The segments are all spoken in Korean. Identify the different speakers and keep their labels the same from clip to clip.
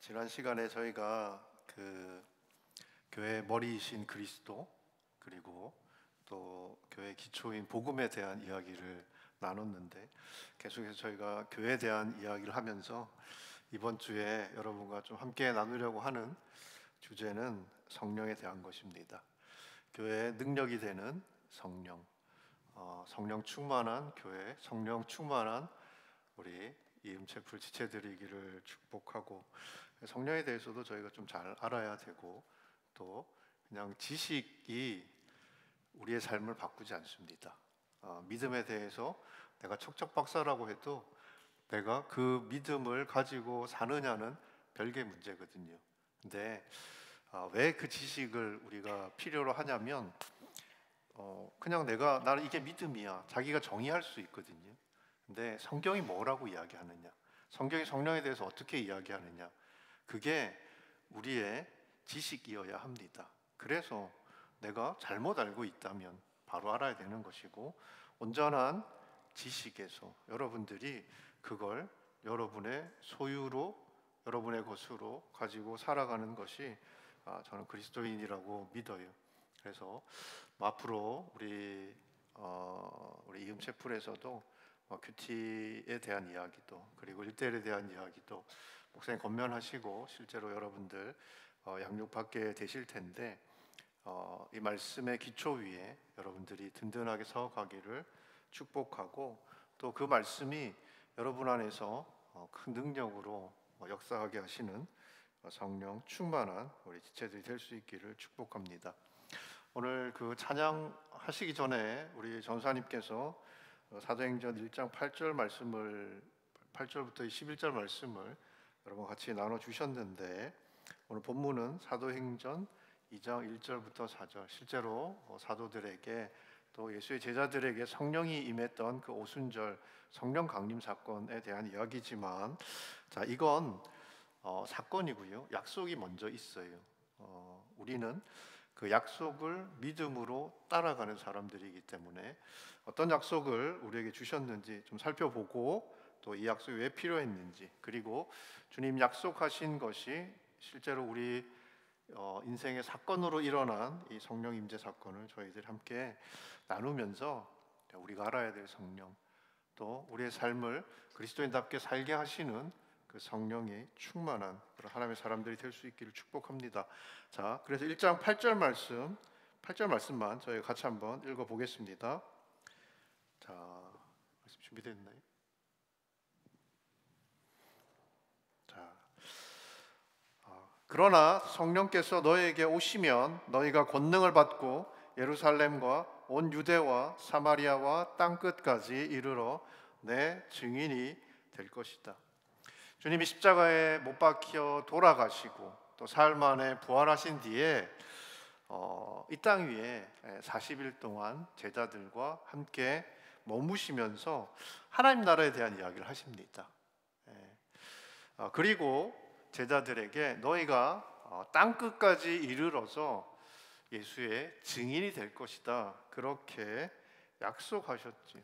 Speaker 1: 지난 시간에 저희가 교회 머리이신 그리스도, 그리고 또 교회 기초인 복음에 대한 이야기를 나눴는데, 계속해서 저희가 교회에 대한 이야기를 하면서 이번 주에 여러분과 좀 함께 나누려고 하는 주제는 성령에 대한 것입니다. 교회의 능력이 되는 성령, 성령 충만한 교회, 성령 충만한 우리 이음체풀 지체드리기를 축복하고, 성령에 대해서도 저희가 좀 잘 알아야 되고, 또 그냥 지식이 우리의 삶을 바꾸지 않습니다. 믿음에 대해서 내가 척척박사라고 해도 내가 그 믿음을 가지고 사느냐는 별개의 문제거든요. 근데 왜 그 지식을 우리가 필요로 하냐면, 그냥 나는 이게 믿음이야, 자기가 정의할 수 있거든요. 근데 성경이 뭐라고 이야기하느냐, 성경이 성령에 대해서 어떻게 이야기하느냐, 그게 우리의 지식이어야 합니다. 그래서 내가 잘못 알고 있다면 바로 알아야 되는 것이고, 온전한 지식에서 여러분들이 그걸 여러분의 소유로, 여러분의 것으로 가지고 살아가는 것이 저는 그리스도인이라고 믿어요. 그래서 앞으로 우리 이음체풀에서도 큐티에 대한 이야기도, 그리고 1대1에 대한 이야기도 목사님 권면하시고 실제로 여러분들 양육받게 되실 텐데, 이 말씀의 기초 위에 여러분들이 든든하게 서가기를 축복하고, 또 그 말씀이 여러분 안에서 큰 능력으로 역사하게 하시는 성령 충만한 우리 지체들이 될 수 있기를 축복합니다. 오늘 그 찬양 하시기 전에 우리 전사님께서 사도행전 1장 8절 말씀을, 8절부터 11절 말씀을 여러분 같이 나눠 주셨는데, 오늘 본문은 사도행전 2장 1절부터 4절, 실제로 사도들에게 또 예수의 제자들에게 성령이 임했던 그 오순절 성령 강림 사건에 대한 이야기지만, 이건 사건이고요, 약속이 먼저 있어요. 우리는 그 약속을 믿음으로 따라가는 사람들이기 때문에 어떤 약속을 우리에게 주셨는지 좀 살펴보고, 또 이 약속이 왜 필요했는지, 그리고 주님 약속하신 것이 실제로 우리 인생의 사건으로 일어난 이 성령 임재 사건을 저희들 함께 나누면서 우리가 알아야 될 성령, 또 우리의 삶을 그리스도인답게 살게 하시는 그 성령이 충만한 그런 하나님의 사람들이 될 수 있기를 축복합니다. 자, 그래서 1장 8절 말씀만 저희 같이 한번 읽어 보겠습니다. 자, 말씀 준비됐나요? 자, 그러나 성령께서 너희에게 오시면 너희가 권능을 받고 예루살렘과 온 유대와 사마리아와 땅 끝까지 이르러 내 증인이 될 것이다. 주님이 십자가에 못 박혀 돌아가시고 또 사흘 만에 부활하신 뒤에 이 땅 위에 40일 동안 제자들과 함께 머무시면서 하나님 나라에 대한 이야기를 하십니다. 그리고 제자들에게 너희가 땅 끝까지 이르러서 예수의 증인이 될 것이다, 그렇게 약속하셨지.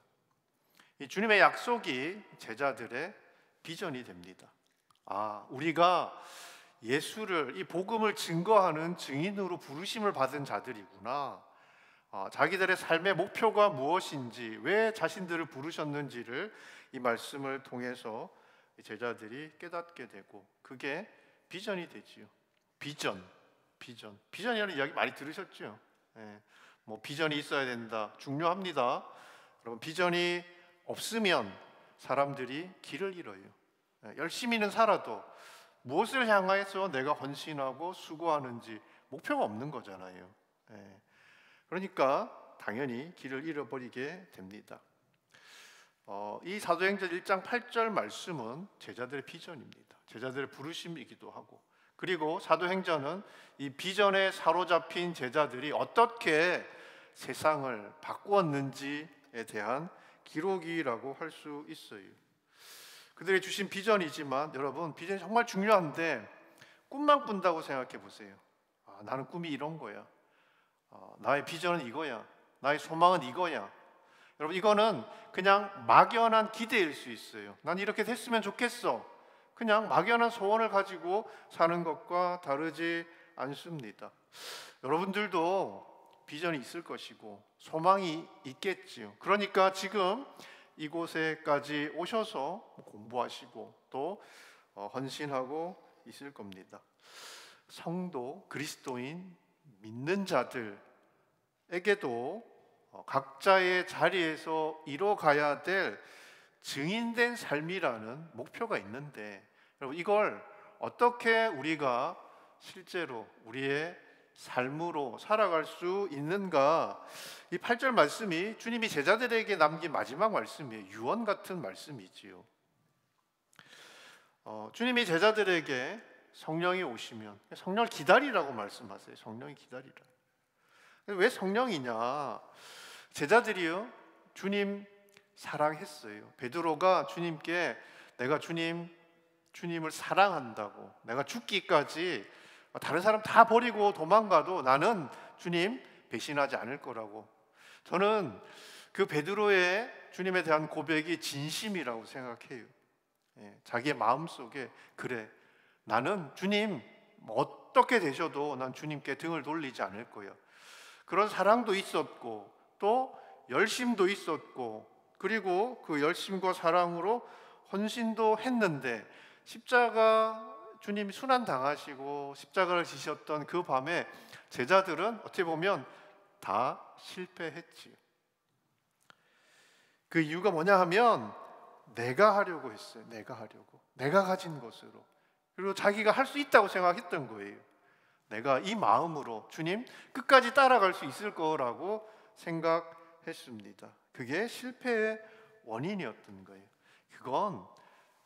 Speaker 1: 이 주님의 약속이 제자들의 비전이 됩니다. 우리가 예수를, 이 복음을 증거하는 증인으로 부르심을 받은 자들이구나. 자기들의 삶의 목표가 무엇인지, 왜 자신들을 부르셨는지를 이 말씀을 통해서 제자들이 깨닫게 되고, 그게 비전이 되지요. 비전이라는 이야기 많이 들으셨죠? 비전이 있어야 된다, 중요합니다. 여러분, 비전이 없으면 사람들이 길을 잃어요. 열심히는 살아도 무엇을 향해서 내가 헌신하고 수고하는지 목표가 없는 거잖아요. 그러니까 당연히 길을 잃어버리게 됩니다. 이 사도행전 1장 8절 말씀은 제자들의 비전입니다. 제자들의 부르심이기도 하고, 그리고 사도행전은 이 비전에 사로잡힌 제자들이 어떻게 세상을 바꾸었는지에 대한 기록이라고 할 수 있어요. 그들이 주신 비전이지만, 여러분, 비전이 정말 중요한데 꿈만 꾼다고 생각해 보세요. 나는 꿈이 이런 거야, 나의 비전은 이거야, 나의 소망은 이거야. 여러분, 이거는 그냥 막연한 기대일 수 있어요. 난 이렇게 됐으면 좋겠어. 그냥 막연한 소원을 가지고 사는 것과 다르지 않습니다. 여러분들도 비전이 있을 것이고 소망이 있겠지요. 그러니까 지금 이곳에까지 오셔서 공부하시고 또 헌신하고 있을 겁니다. 성도, 그리스도인, 믿는 자들에게도 각자의 자리에서 이뤄가야 될 증인된 삶이라는 목표가 있는데, 여러분 이걸 어떻게 우리가 실제로 우리의 삶으로 살아갈 수 있는가? 이 8절 말씀이 주님이 제자들에게 남긴 마지막 말씀이에요. 유언 같은 말씀이지요. 주님이 제자들에게 성령이 오시면 성령을 기다리라고 말씀하세요. 성령이 기다리라. 왜 성령이냐? 제자들이요, 주님 사랑했어요. 베드로가 주님께 내가 주님을 사랑한다고, 내가 죽기까지 다른 사람 다 버리고 도망가도 나는 주님 배신하지 않을 거라고. 저는 그 베드로의 주님에 대한 고백이 진심이라고 생각해요. 자기의 마음속에 그래, 나는 주님 어떻게 되셔도 난 주님께 등을 돌리지 않을 거야. 그런 사랑도 있었고 또 열심도 있었고, 그리고 그 열심과 사랑으로 헌신도 했는데 십자가 주님이 순환당하시고 십자가를 지셨던 그 밤에 제자들은 어떻게 보면 다 실패했지요. 그 이유가 뭐냐 하면 내가 하려고 했어요. 내가 가진 것으로. 그리고 자기가 할 수 있다고 생각했던 거예요. 내가 이 마음으로 주님 끝까지 따라갈 수 있을 거라고 생각했습니다. 그게 실패의 원인이었던 거예요. 그건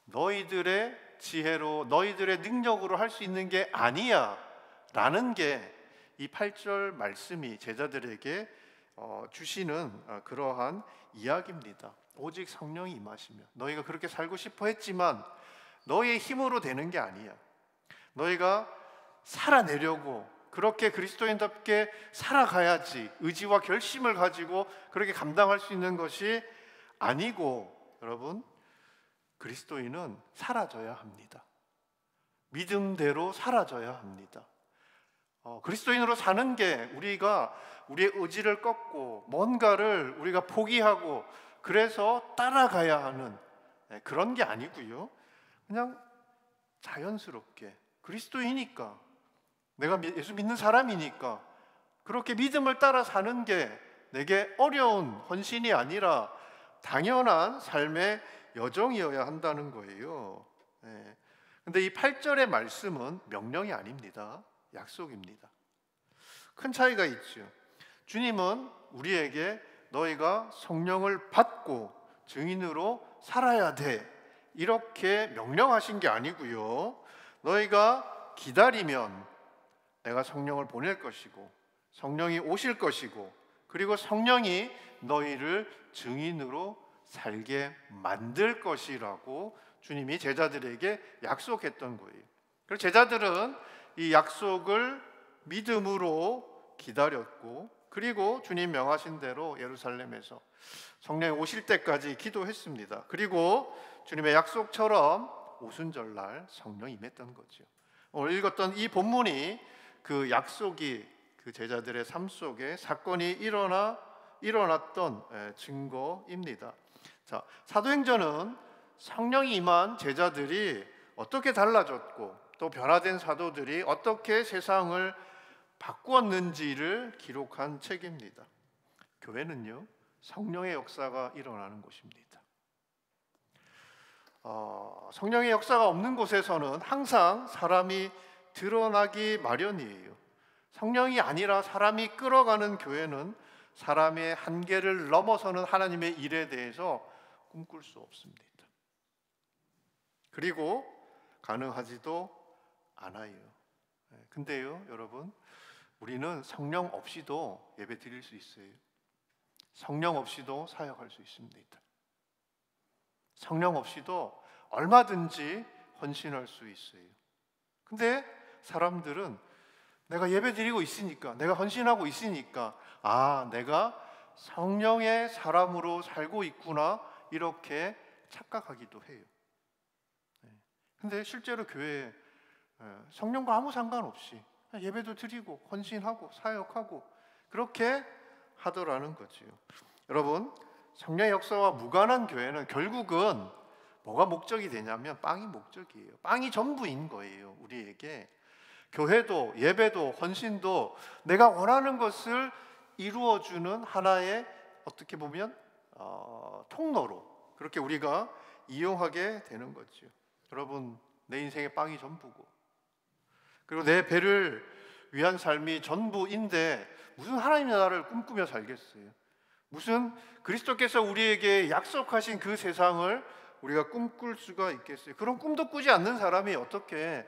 Speaker 1: 너희들의 지혜로, 너희들의 능력으로 할 수 있는 게 아니야 라는 게 이 8절 말씀이 제자들에게 주시는 그러한 이야기입니다. 오직 성령이 임하시면, 너희가 그렇게 살고 싶어 했지만 너희의 힘으로 되는 게 아니야. 너희가 살아내려고 그렇게 그리스도인답게 살아가야지 의지와 결심을 가지고 그렇게 감당할 수 있는 것이 아니고, 여러분 그리스도인은 사라져야 합니다. 믿음대로 사라져야 합니다. 그리스도인으로 사는 게 우리가 우리의 의지를 꺾고 뭔가를 우리가 포기하고 그래서 따라가야 하는 그런 게 아니고요. 그냥 자연스럽게 그리스도이니까, 내가 예수 믿는 사람이니까 그렇게 믿음을 따라 사는 게 내게 어려운 헌신이 아니라 당연한 삶의 여정이어야 한다는 거예요. 근데 이 8절의 말씀은 명령이 아닙니다. 약속입니다. 큰 차이가 있죠. 주님은 우리에게 너희가 성령을 받고 증인으로 살아야 돼 이렇게 명령하신 게 아니고요. 너희가 기다리면 내가 성령을 보낼 것이고 성령이 오실 것이고, 그리고 성령이 너희를 증인으로 살게 만들 것이라고 주님이 제자들에게 약속했던 거예요. 그래서 제자들은 이 약속을 믿음으로 기다렸고, 그리고 주님 명하신 대로 예루살렘에서 성령이 오실 때까지 기도했습니다. 그리고 주님의 약속처럼 오순절날 성령이 임했던 거죠. 오늘 읽었던 이 본문이 그 약속이 그 제자들의 삶 속에 사건이 일어났던 증거입니다. 자, 사도행전은 성령이 임한 제자들이 어떻게 달라졌고 또 변화된 사도들이 어떻게 세상을 바꾸었는지를 기록한 책입니다. 교회는요, 성령의 역사가 일어나는 곳입니다. 성령의 역사가 없는 곳에서는 항상 사람이 드러나기 마련이에요. 성령이 아니라 사람이 끌어가는 교회는 사람의 한계를 넘어서는 하나님의 일에 대해서 꿈꿀 수 없습니다. 그리고 가능하지도 않아요. 근데요, 여러분, 우리는 성령 없이도 예배 드릴 수 있어요. 성령 없이도 사역할 수 있습니다. 성령 없이도 얼마든지 헌신할 수 있어요. 근데 사람들은 내가 예배 드리고 있으니까, 내가 헌신하고 있으니까, 내가 성령의 사람으로 살고 있구나 이렇게 착각하기도 해요. 근데 실제로 교회에 성령과 아무 상관없이 예배도 드리고 헌신하고 사역하고 그렇게 하더라는 거지요. 여러분, 성령의 역사와 무관한 교회는 결국은 뭐가 목적이 되냐면 빵이 목적이에요. 빵이 전부인 거예요. 우리에게 교회도 예배도 헌신도 내가 원하는 것을 이루어주는 하나의 어떻게 보면 통로로 그렇게 우리가 이용하게 되는 거죠. 여러분, 내 인생의 빵이 전부고 그리고 내 배를 위한 삶이 전부인데 무슨 하나님의 나라를 꿈꾸며 살겠어요? 무슨 그리스도께서 우리에게 약속하신 그 세상을 우리가 꿈꿀 수가 있겠어요? 그런 꿈도 꾸지 않는 사람이 어떻게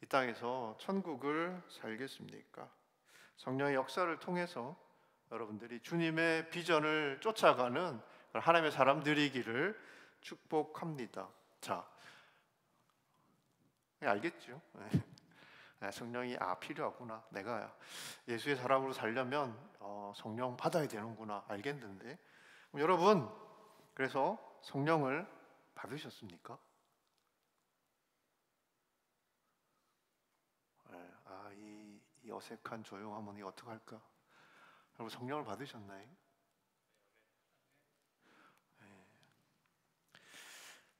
Speaker 1: 이 땅에서 천국을 살겠습니까? 성령의 역사를 통해서 여러분들이 주님의 비전을 쫓아가는 하나님의 사람들이기를 축복합니다. 자, 알겠죠? 성령이 필요하구나. 내가 예수의 사람으로 살려면 성령 받아야 되는구나. 알겠는데 여러분, 그래서 성령을 받으셨습니까? 이 어색한 조용함은 이 어떡할까? 여러분, 성령을 받으셨나요?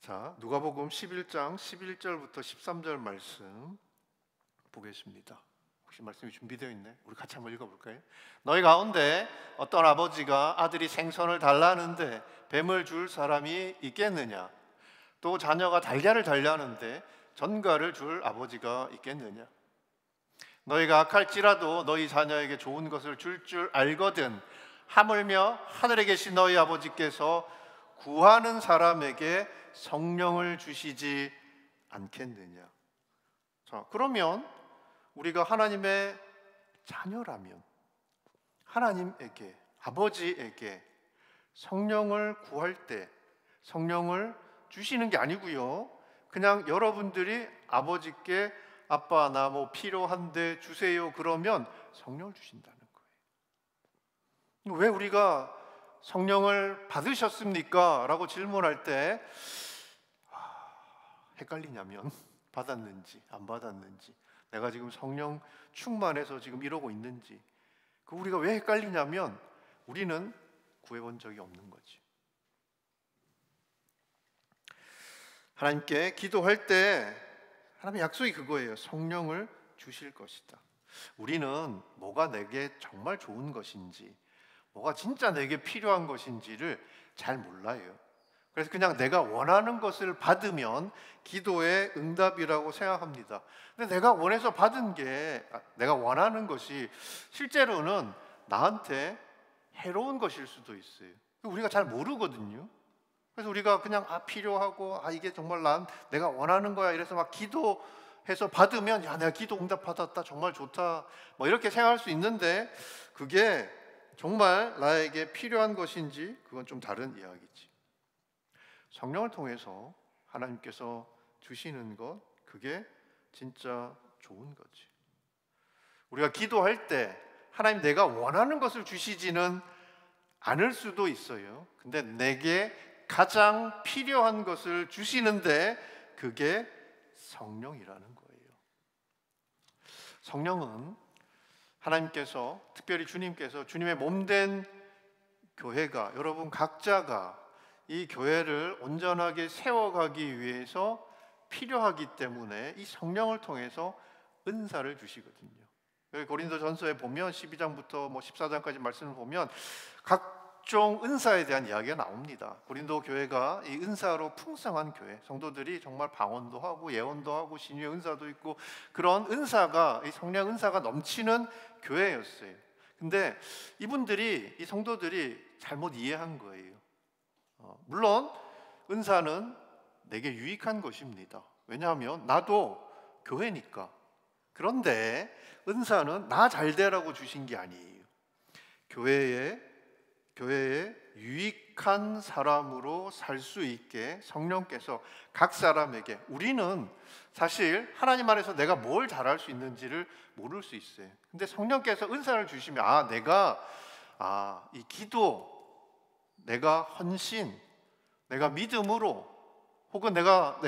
Speaker 1: 자, 누가복음 11장 11절부터 13절 말씀 보겠습니다. 혹시 말씀이 준비되어 있네? 우리 같이 한번 읽어볼까요? 너희 가운데 어떤 아버지가 아들이 생선을 달라는데 뱀을 줄 사람이 있겠느냐? 또 자녀가 달걀을 달라는데 전갈을 줄 아버지가 있겠느냐? 너희가 악할지라도 너희 자녀에게 좋은 것을 줄 알거든 하물며 하늘에 계신 너희 아버지께서 구하는 사람에게 성령을 주시지 않겠느냐? 자, 그러면 우리가 하나님의 자녀라면 하나님에게, 아버지에게 성령을 구할 때 성령을 주시는 게 아니고요, 그냥 여러분들이 아버지께 아빠 나 뭐 필요한데 주세요 그러면 성령을 주신다는 거예요. 왜 우리가 성령을 받으셨습니까? 라고 질문할 때 헷갈리냐면 받았는지 안 받았는지, 내가 지금 성령 충만해서 지금 이러고 있는지, 그 우리가 왜 헷갈리냐면 우리는 구해본 적이 없는 거지. 하나님께 기도할 때 하나님의 약속이 그거예요. 성령을 주실 것이다. 우리는 뭐가 내게 정말 좋은 것인지, 뭐가 진짜 내게 필요한 것인지를 잘 몰라요. 그래서 그냥 내가 원하는 것을 받으면 기도의 응답이라고 생각합니다. 근데 내가 원해서 받은 게, 내가 원하는 것이 실제로는 나한테 해로운 것일 수도 있어요. 우리가 잘 모르거든요. 그래서 우리가 그냥 필요하고 이게 정말 내가 원하는 거야 이래서 막 기도해서 받으면 야, 내가 기도 응답 받았다, 정말 좋다, 뭐 이렇게 생각할 수 있는데 그게 정말 나에게 필요한 것인지 그건 좀 다른 이야기지. 성령을 통해서 하나님께서 주시는 것, 그게 진짜 좋은 거지. 우리가 기도할 때 하나님 내가 원하는 것을 주시지는 않을 수도 있어요. 근데 내게 가장 필요한 것을 주시는데 그게 성령이라는 거예요. 성령은 하나님께서, 특별히 주님께서, 주님의 몸된 교회가, 여러분 각자가 이 교회를 온전하게 세워가기 위해서 필요하기 때문에 이 성령을 통해서 은사를 주시거든요. 고린도전서에 보면 12장부터 14장까지 말씀을 보면 각종 은사에 대한 이야기가 나옵니다. 고린도 교회가 이 은사로 풍성한 교회, 성도들이 정말 방언도 하고 예언도 하고 신유의 은사도 있고 그런 은사가, 이 성령 은사가 넘치는 교회였어요. 근데 이분들이, 이 성도들이 잘못 이해한 거예요. 물론 은사는 내게 유익한 것입니다. 왜냐하면 나도 교회니까. 그런데 은사는 나 잘되라고 주신 게 아니에요. 교회에 유익한 사람으로 살 수 있게 성령께서 각 사람에게, 우리는 사실 하나님 안에서 내가 뭘 잘할 수 있는지를 모를 수 있어요. 근데 성령께서 은사를 주시면 내가 이 기도, 내가 헌신, 내가 믿음으로, 혹은 내가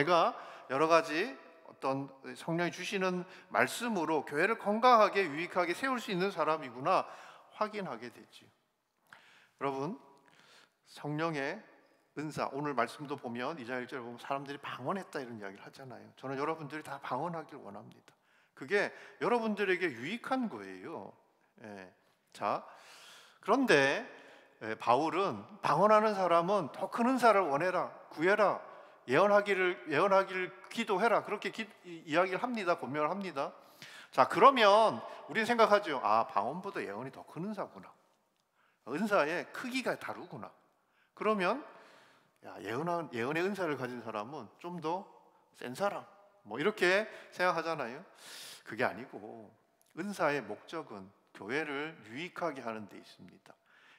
Speaker 1: 여러 가지 어떤 성령이 주시는 말씀으로 교회를 건강하게 유익하게 세울 수 있는 사람이구나 확인하게 되지요. 여러분, 성령의 은사, 오늘 말씀도 보면 2장 1절에 보면 사람들이 방언했다 이런 이야기를 하잖아요. 저는 여러분들이 다 방언하길 원합니다. 그게 여러분들에게 유익한 거예요. 자, 그런데 바울은 방언하는 사람은 더 큰 은사를 원해라, 구해라, 예언하기를 기도해라, 그렇게 이야기를 합니다. 권면을 합니다. 자, 그러면 우리는 생각하죠. 아, 방언보다 예언이 더 큰 은사구나. 은사의 크기가 다르구나. 그러면 예언의 은사를 가진 사람은 좀 더 센 사람, 뭐 이렇게 생각하잖아요. 그게 아니고 은사의 목적은 교회를 유익하게 하는 데 있습니다.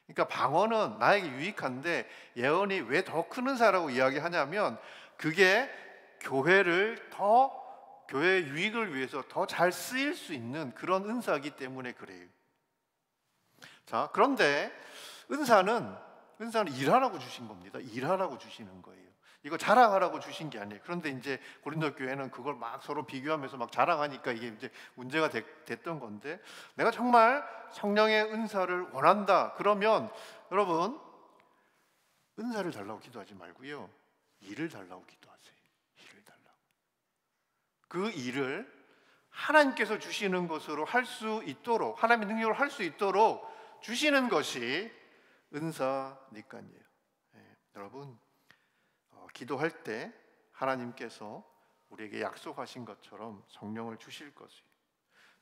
Speaker 1: 그러니까 방언은 나에게 유익한데 예언이 왜 더 큰 은사라고 이야기하냐면 그게 교회의 유익을 위해서 더 잘 쓰일 수 있는 그런 은사이기 때문에 그래요. 자, 그런데 은사는 일하라고 주신 겁니다. 일하라고 주시는 거예요. 이거 자랑하라고 주신 게 아니에요. 그런데 이제 고린도 교회는 그걸 막 서로 비교하면서 막 자랑하니까 이게 이제 문제가 됐던 건데, 내가 정말 성령의 은사를 원한다 그러면 여러분, 은사를 달라고 기도하지 말고요, 일을 달라고 기도하세요. 일을 달라고. 그 일을 하나님께서 주시는 것으로 할 수 있도록, 하나님의 능력을 할 수 있도록 주시는 것이 은사니까요. 여러분, 기도할 때 하나님께서 우리에게 약속하신 것처럼 성령을 주실 것이에요.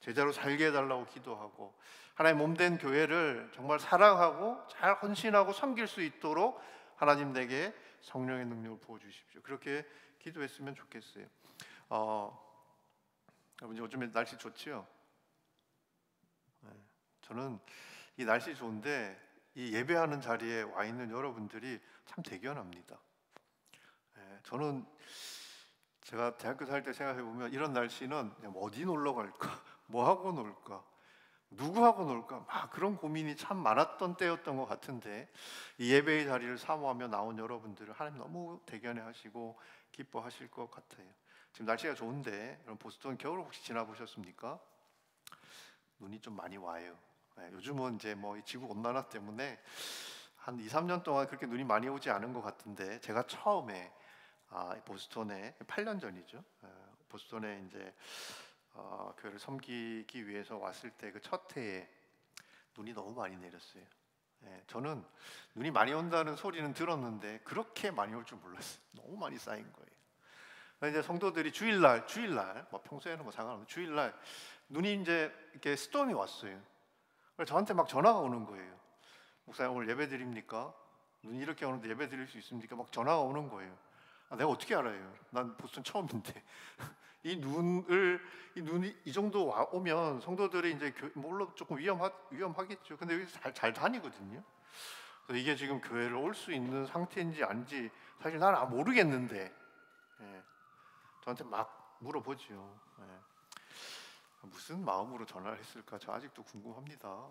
Speaker 1: 제자로 살게 해달라고 기도하고 하나님 몸된 교회를 정말 사랑하고 잘 헌신하고 섬길 수 있도록 하나님 내게 성령의 능력을 부어주십시오. 그렇게 기도했으면 좋겠어요. 여러분, 요즘에 날씨 좋지요? 저는 이 날씨 좋은데 이 예배하는 자리에 와 있는 여러분들이 참 대견합니다. 저는 제가 대학교 다닐 때 생각해 보면 이런 날씨는 어디 놀러 갈까, 뭐 하고 놀까, 누구하고 놀까, 막 그런 고민이 참 많았던 때였던 것 같은데, 이 예배의 자리를 사모하며 나온 여러분들을 하나님 너무 대견해하시고 기뻐하실 것 같아요. 지금 날씨가 좋은데 여러분, 보스턴 겨울 혹시 지나보셨습니까? 눈이 좀 많이 와요. 요즘은 이제 뭐 지구 온난화 때문에 한 2-3년 동안 그렇게 눈이 많이 오지 않은 것 같은데, 제가 처음에 보스턴에 8년 전이죠. 보스턴에 이제 교회를 섬기기 위해서 왔을 때 그 첫 해에 눈이 너무 많이 내렸어요. 저는 눈이 많이 온다는 소리는 들었는데 그렇게 많이 올 줄 몰랐어요. 너무 많이 쌓인 거예요. 이제 성도들이 주일날 뭐 평소에는 뭐 상관없는데 주일날 눈이 이제 이렇게 스톰이 왔어요. 그래서 저한테 막 전화가 오는 거예요. 목사님, 오늘 예배 드립니까? 눈이 이렇게 오는데 예배 드릴 수 있습니까? 막 전화가 오는 거예요. 내가 어떻게 알아요? 난 보스턴 처음인데. 이 눈이 이 정도 오면 성도들이 이제 물론 조금 위험하겠죠. 근데 여기 잘 다니거든요. 그래서 이게 지금 교회를 올 수 있는 상태인지 아닌지 사실 나는 모르겠는데, 저한테 막 물어보죠. 무슨 마음으로 전화를 했을까? 저 아직도 궁금합니다.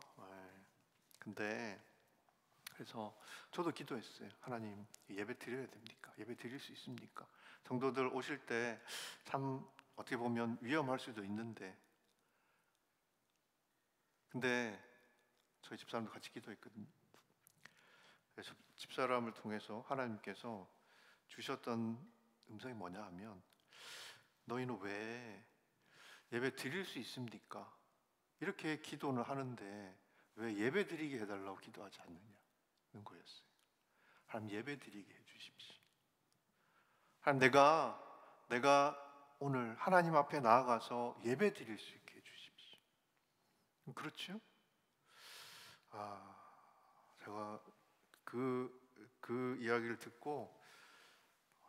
Speaker 1: 근데 그래서 저도 기도했어요. 하나님, 예배 드려야 됩니까? 예배 드릴 수 있습니까? 성도들 오실 때 참 어떻게 보면 위험할 수도 있는데, 근데 저희 집사람도 같이 기도했거든요. 그래서 집사람을 통해서 하나님께서 주셨던 음성이 뭐냐 하면, 너희는 왜 예배 드릴 수 있습니까? 이렇게 기도는 하는데 왜 예배 드리게 해달라고 기도하지 않느냐는 거였어요. 하나님, 예배 드리게 해주십시오. 하나님, 내가 오늘 하나님 앞에 나아가서 예배 드릴 수 있게 해주십시오. 그렇죠? 제가 그 이야기를 듣고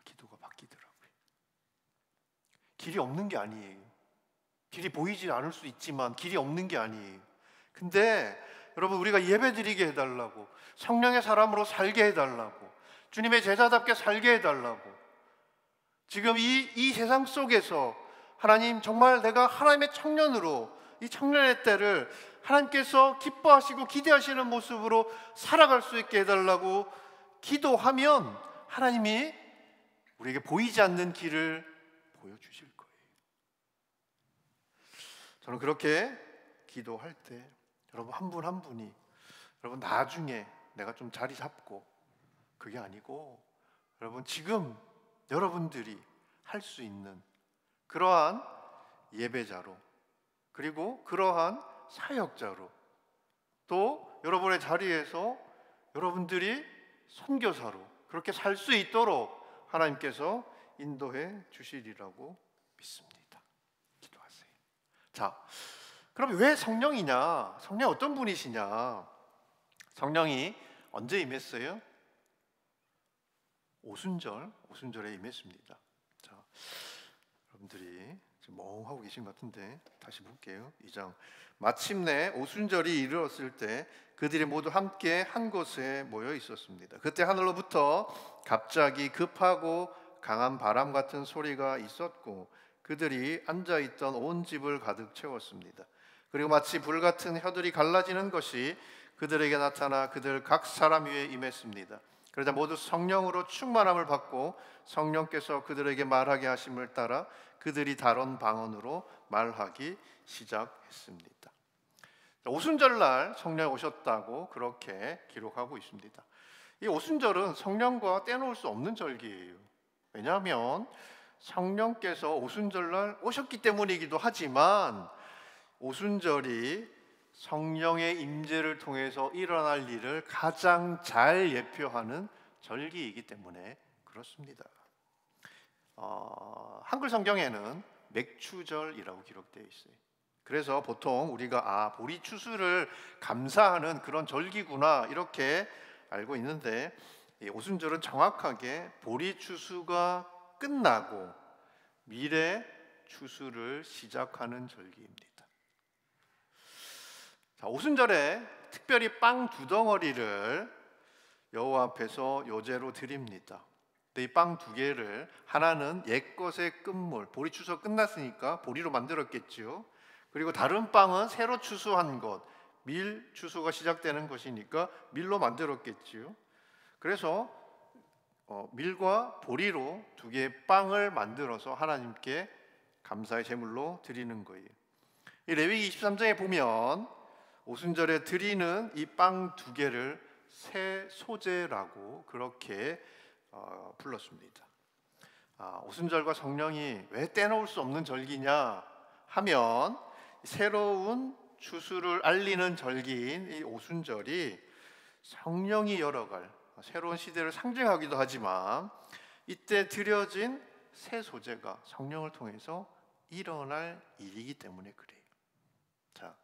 Speaker 1: 기도가 바뀌더라고요. 길이 없는 게 아니에요. 길이 보이지 않을 수 있지만 길이 없는 게 아니에요. 근데 여러분, 우리가 예배드리게 해달라고, 성령의 사람으로 살게 해달라고, 주님의 제자답게 살게 해달라고, 지금 이 세상 속에서 하나님, 정말 내가 하나님의 청년으로 이 청년의 때를 하나님께서 기뻐하시고 기대하시는 모습으로 살아갈 수 있게 해달라고 기도하면 하나님이 우리에게 보이지 않는 길을 보여주실 거예요. 저는 그렇게 기도할 때 여러분 한 분 한 분이 여러분 나중에 내가 좀 자리 잡고 그게 아니고 여러분 지금 여러분들이 할 수 있는 그러한 예배자로 그리고 그러한 사역자로 또 여러분의 자리에서 여러분들이 선교사로 그렇게 살 수 있도록 하나님께서 인도해 주시리라고 믿습니다. 기도하세요. 자, 그럼 왜 성령이냐? 성령 어떤 분이시냐? 성령이 언제 임했어요? 오순절에 임했습니다. 자, 여러분들이 지금 멍하고 계신 것 같은데 다시 볼게요. 2장. 마침내 오순절이 이르렀을 때 그들이 모두 함께 한 곳에 모여 있었습니다. 그때 하늘로부터 갑자기 급하고 강한 바람 같은 소리가 있었고 그들이 앉아 있던 온 집을 가득 채웠습니다. 그리고 마치 불 같은 혀들이 갈라지는 것이 그들에게 나타나 그들 각 사람 위에 임했습니다. 그러자 모두 성령으로 충만함을 받고 성령께서 그들에게 말하게 하심을 따라 그들이 다른 방언으로 말하기 시작했습니다. 오순절날 성령이 오셨다고 그렇게 기록하고 있습니다. 이 오순절은 성령과 떼놓을 수 없는 절기예요. 왜냐하면 성령께서 오순절날 오셨기 때문이기도 하지만 오순절이 성령의 임재를 통해서 일어날 일을 가장 잘 예표하는 절기이기 때문에 그렇습니다. 한글 성경에는 맥추절이라고 기록되어 있어요. 그래서 보통 우리가 보리추수를 감사하는 그런 절기구나 이렇게 알고 있는데 오순절은 정확하게 보리추수가 끝나고 미래 추수를 시작하는 절기입니다. 자, 오순절에 특별히 빵 2덩어리를 여호와 앞에서 요제로 드립니다. 이 빵 2개를 하나는 옛것의 끝물, 보리 추수 끝났으니까 보리로 만들었겠죠. 그리고 다른 빵은 새로 추수한 것, 밀 추수가 시작되는 것이니까 밀로 만들었겠죠. 그래서 밀과 보리로 2개의 빵을 만들어서 하나님께 감사의 제물로 드리는 거예요. 이 레위기 23장에 보면 오순절에 드리는 이 빵 2개를 새 소제라고 그렇게 불렀습니다. 오순절과 성령이 왜 떼놓을 수 없는 절기냐 하면 새로운 추수를 알리는 절기인 이 오순절이 성령이 열어갈 새로운 시대를 상징하기도 하지만 이때 드려진 새 소제가 성령을 통해서 일어날 일이기 때문에 그래요. 자,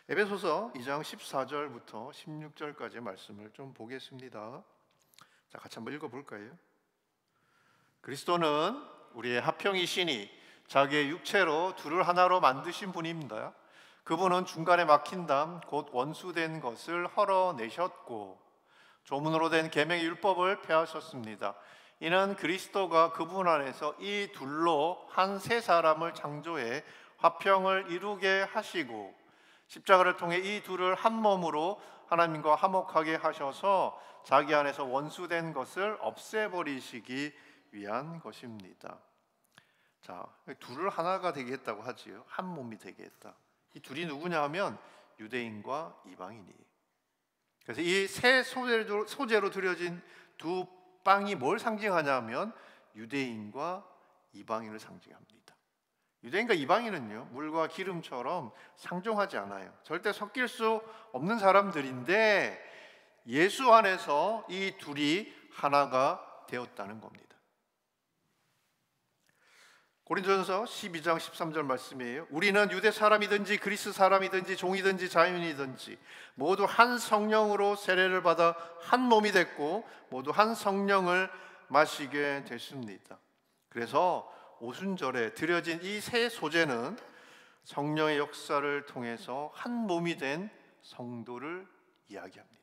Speaker 1: 에베소서 2장 14절부터 16절까지 말씀을 좀 보겠습니다. 자, 같이 한번 읽어볼까요? 그리스도는 우리의 화평이시니 자기의 육체로 둘을 하나로 만드신 분입니다. 그분은 중간에 막힌 담 곧 원수된 것을 헐어내셨고 조문으로 된 계명의 율법을 폐하셨습니다. 이는 그리스도가 그분 안에서 이 둘로 한 세 사람을 창조해 화평을 이루게 하시고 십자가를 통해 이 둘을 한 몸으로 하나님과 화목하게 하셔서 자기 안에서 원수된 것을 없애버리시기 위한 것입니다. 자, 둘을 하나가 되게 했다고 하지요. 한 몸이 되게 했다. 이 둘이 누구냐 하면 유대인과 이방인이. 그래서 이 새 소재로 드려진 2 빵이 뭘 상징하냐 하면 유대인과 이방인을 상징합니다. 유대인과 이방인은요, 물과 기름처럼 상종하지 않아요. 절대 섞일 수 없는 사람들인데 예수 안에서 이 둘이 하나가 되었다는 겁니다. 고린도전서 12장 13절 말씀이에요. 우리는 유대 사람이든지 그리스 사람이든지 종이든지 자유인이든지 모두 한 성령으로 세례를 받아 한 몸이 됐고 모두 한 성령을 마시게 됐습니다. 그래서 오순절에 드려진 이 새 소제는 성령의 역사를 통해서 한 몸이 된 성도를 이야기합니다.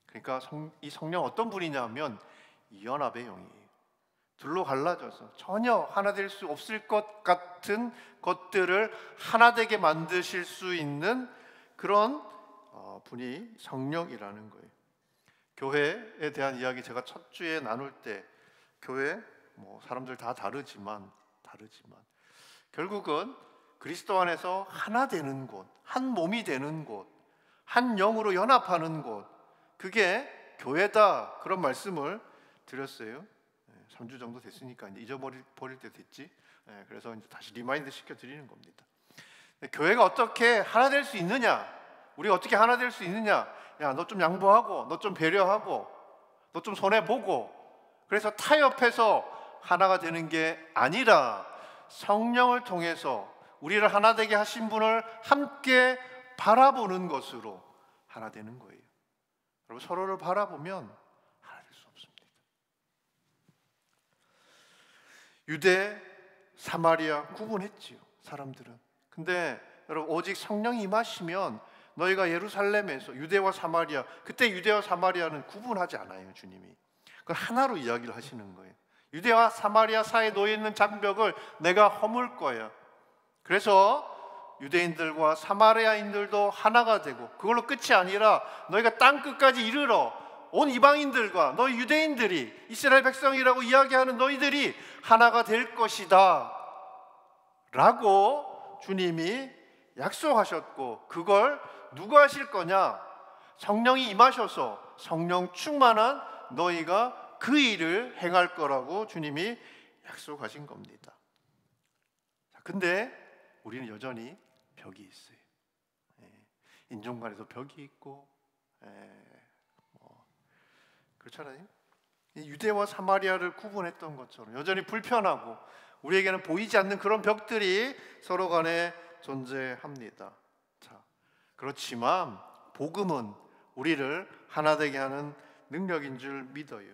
Speaker 1: 그러니까 이 성령 어떤 분이냐면 연합의 영이에요. 둘로 갈라져서 전혀 하나 될 수 없을 것 같은 것들을 하나 되게 만드실 수 있는 그런 분이 성령이라는 거예요. 교회에 대한 이야기 제가 첫 주에 나눌 때 교회 뭐 사람들 다 다르지만 결국은 그리스도 안에서 하나 되는 곳, 한 몸이 되는 곳, 한 영으로 연합하는 곳, 그게 교회다. 그런 말씀을 드렸어요. 3주 정도 됐으니까 이제 잊어버릴 때 됐지. 그래서 이제 다시 리마인드 시켜드리는 겁니다. 교회가 어떻게 하나 될 수 있느냐? 우리가 어떻게 하나 될 수 있느냐? 야, 너 좀 양보하고, 너 좀 배려하고, 너 좀 손해보고, 그래서 타협해서 하나가 되는 게 아니라 성령을 통해서 우리를 하나 되게 하신 분을 함께 바라보는 것으로 하나 되는 거예요. 여러분, 서로를 바라보면 하나 될 수 없습니다. 유대, 사마리아 구분했지요, 사람들은. 근데 여러분, 오직 성령이 임하시면 너희가 예루살렘에서 유대와 사마리아, 그때 유대와 사마리아는 구분하지 않아요, 주님이. 그건 하나로 이야기를 하시는 거예요. 유대와 사마리아 사이에 놓여 있는 장벽을 내가 허물 거야. 그래서 유대인들과 사마리아인들도 하나가 되고, 그걸로 끝이 아니라 너희가 땅 끝까지 이르러 온 이방인들과 너희 유대인들이, 이스라엘 백성이라고 이야기하는 너희들이 하나가 될 것이다 라고 주님이 약속하셨고, 그걸 누가 하실 거냐? 성령이 임하셔서 성령 충만한 너희가 그 일을 행할 거라고 주님이 약속하신 겁니다. 근데 우리는 여전히 벽이 있어요. 인종 간에도 벽이 있고, 그렇잖아요. 유대와 사마리아를 구분했던 것처럼 여전히 불편하고 우리에게는 보이지 않는 그런 벽들이 서로 간에 존재합니다. 자, 그렇지만 복음은 우리를 하나 되게 하는 능력인 줄 믿어요.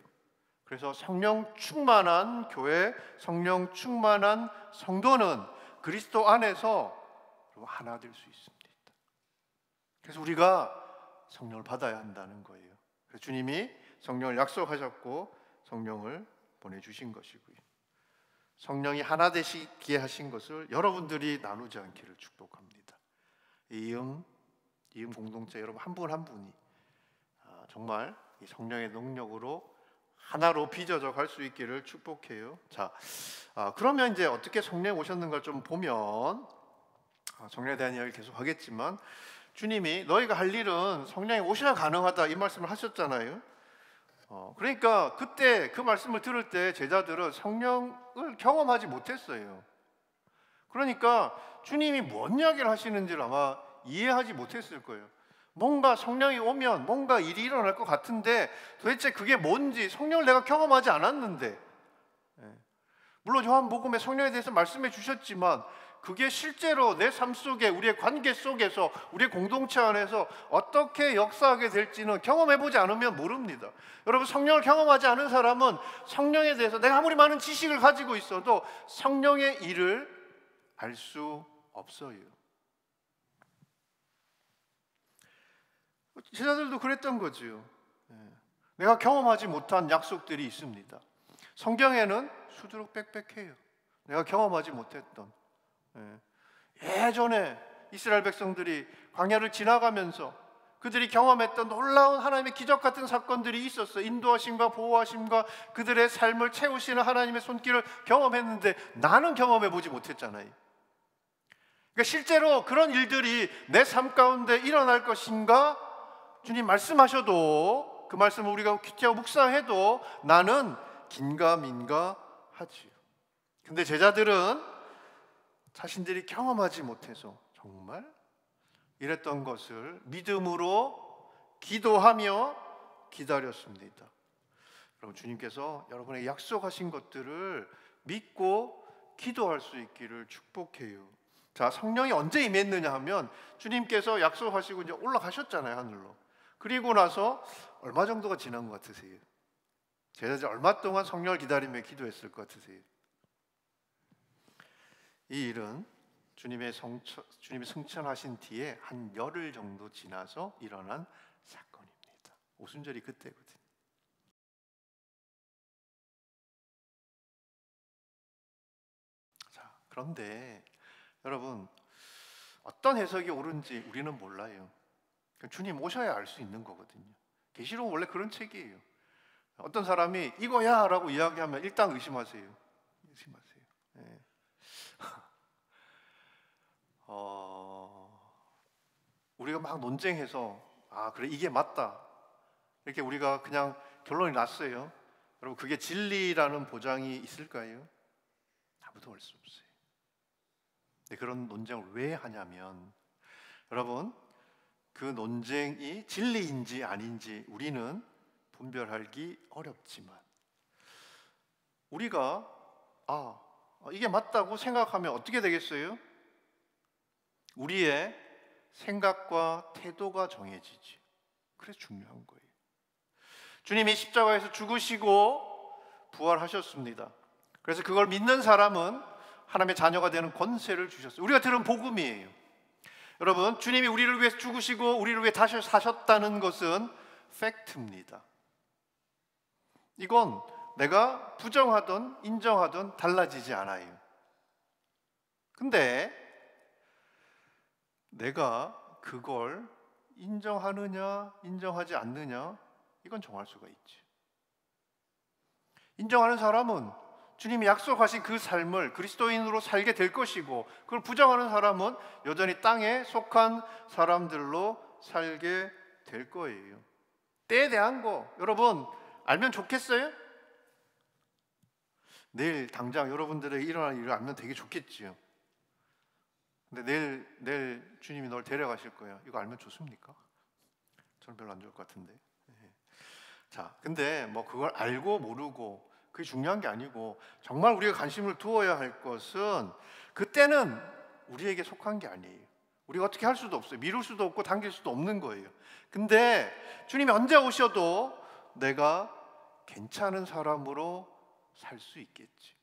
Speaker 1: 그래서 성령 충만한 교회, 성령 충만한 성도는 그리스도 안에서 하나 될 수 있습니다. 그래서 우리가 성령을 받아야 한다는 거예요. 그래서 주님이 성령을 약속하셨고 성령을 보내주신 것이고요. 성령이 하나 되시게 하신 것을 여러분들이 나누지 않기를 축복합니다. 이음 공동체 여러분 한 분 한 분이 정말 이 성령의 능력으로 하나로 빚어져 갈 수 있기를 축복해요. 자, 그러면 이제 어떻게 성령이 오셨는가 좀 보면, 성령에 대한 이야기를 계속 하겠지만 주님이 너희가 할 일은 성령이 오셔야 가능하다 이 말씀을 하셨잖아요. 그러니까 그때 그 말씀을 들을 때 제자들은 성령을 경험하지 못했어요. 그러니까 주님이 뭔 이야기를 하시는지를 아마 이해하지 못했을 거예요. 뭔가 성령이 오면 뭔가 일이 일어날 것 같은데 도대체 그게 뭔지 성령을 내가 경험하지 않았는데, 물론 요한복음에 성령에 대해서 말씀해 주셨지만 그게 실제로 내 삶 속에, 우리의 관계 속에서, 우리의 공동체 안에서 어떻게 역사하게 될지는 경험해보지 않으면 모릅니다. 여러분, 성령을 경험하지 않은 사람은 성령에 대해서 내가 아무리 많은 지식을 가지고 있어도 성령의 일을 알 수 없어요. 제자들도 그랬던 거죠. 내가 경험하지 못한 약속들이 있습니다. 성경에는 수두룩 빽빽해요. 내가 경험하지 못했던, 예전에 이스라엘 백성들이 광야를 지나가면서 그들이 경험했던 놀라운 하나님의 기적 같은 사건들이 있었어요. 인도하심과 보호하심과 그들의 삶을 채우시는 하나님의 손길을 경험했는데 나는 경험해보지 못했잖아요. 그러니까 실제로 그런 일들이 내 삶 가운데 일어날 것인가? 주님 말씀하셔도, 그 말씀을 우리가 귀티하고 묵상해도 나는 긴가민가 하지요. 근데 제자들은 자신들이 경험하지 못해서 정말 이랬던 것을 믿음으로 기도하며 기다렸습니다. 여러분, 주님께서 여러분에게 약속하신 것들을 믿고 기도할 수 있기를 축복해요. 자, 성령이 언제 임했느냐 하면 주님께서 약속하시고 이제 올라가셨잖아요, 하늘로. 그리고 나서 얼마 정도가 지난 것 같으세요? 제자들 얼마 동안 성령을 기다리며 기도했을 것 같으세요? 이 일은 주님이 승천하신 뒤에 한 열흘 정도 지나서 일어난 사건입니다. 오순절이 그때거든요. 자, 그런데 여러분, 어떤 해석이 옳은지 우리는 몰라요. 주님 오셔야 알 수 있는 거거든요. 계시록은 원래 그런 책이에요. 어떤 사람이 이거야 라고 이야기하면 일단 의심하세요. 의심하세요. 네. 우리가 막 논쟁해서 그래 이게 맞다 이렇게 우리가 그냥 결론이 났어요. 여러분 그게 진리라는 보장이 있을까요? 아무도 알 수 없어요. 근데 그런 논쟁을 왜 하냐면 여러분 그 논쟁이 진리인지 아닌지 우리는 분별하기 어렵지만 우리가 이게 맞다고 생각하면 어떻게 되겠어요? 우리의 생각과 태도가 정해지지. 그래서 중요한 거예요. 주님이 십자가에서 죽으시고 부활하셨습니다. 그래서 그걸 믿는 사람은 하나님의 자녀가 되는 권세를 주셨어요. 우리가 들은 복음이에요. 여러분, 주님이 우리를 위해서 죽으시고 우리를 위해 다시 사셨다는 것은 팩트입니다. 이건 내가 부정하든 인정하든 달라지지 않아요. 근데 내가 그걸 인정하느냐 인정하지 않느냐 이건 정할 수가 있지. 인정하는 사람은 주님이 약속하신 그 삶을 그리스도인으로 살게 될 것이고, 그걸 부정하는 사람은 여전히 땅에 속한 사람들로 살게 될 거예요. 때에 대한 거 여러분 알면 좋겠어요? 내일 당장 여러분들의 일어날 일을 알면 되게 좋겠지요. 근데 내일 주님이 널 데려가실 거야. 이거 알면 좋습니까? 저는 별로 안 좋을 것 같은데. 자, 근데 뭐 그걸 알고 모르고 그게 중요한 게 아니고, 정말 우리가 관심을 두어야 할 것은 그때는 우리에게 속한 게 아니에요. 우리가 어떻게 할 수도 없어요. 미룰 수도 없고 당길 수도 없는 거예요. 근데 주님이 언제 오셔도 내가 괜찮은 사람으로 살 수 있겠지.